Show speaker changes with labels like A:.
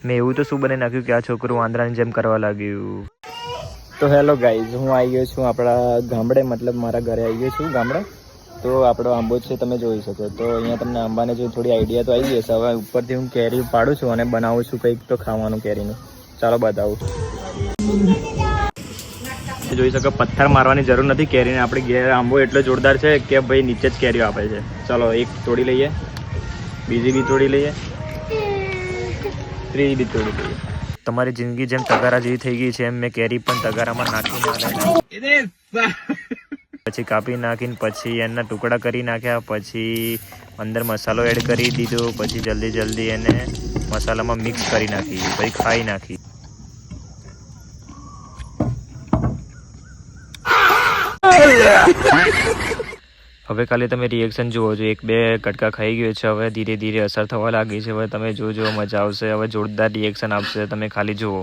A: મેં એવું તો શું બનાવી નાખ્યું કે આ છોકરું વાંદરાની જેમ કરવા લાગ્યું. તો હેલો ગાઈઝ, હું આવી ગયો છું આપણા ગામડે, મતલબ મારા ઘરે આવી ગયો છું ગામડે. તો આપણો આંબો છે, તમે જોઈ શકો. તો અહીંયા તમને આંબાને જો થોડી આઈડિયા તો આવી જશે. હવે ઉપરથી હું કેરી પાડું છું અને બનાવું છું કંઈક તો ખાવાનું કેરીનું. ચાલો બતાવું. જોઈ શકો, પથ્થર મારવાની જરૂર નથી કેરીને. આપણી ઘેર આંબો એટલો જોરદાર છે કે ભાઈ નીચે જ કેરીઓ આપે છે. ચાલો એક તોડી લઈએ, બીજી બી તોડી લઈએ, ત્રીજી બી તોડી લઈએ. તમારી જિંદગી જેમ તગારા જેવી થઈ ગઈ છે એમ મેં કેરી પણ તગારામાં નાખીને પછી કાપી નાખીને પછી એના ટુકડા કરી નાખ્યા. પછી અંદર મસાલો એડ કરી દીધો. પછી જલ્દી એને મસાલામાં મિક્સ કરી નાખી, પછી ખાઈ નાખી. હવે ખાલી તમે રિએક્શન જુઓ છો. 1-2 કટકા ખાઈ ગયો છે. હવે ધીરે ધીરે અસર થવા લાગી છે. હવે તમે જોજો, મજા આવશે. હવે જોરદાર રિએક્શન આપશે, તમે ખાલી જુઓ.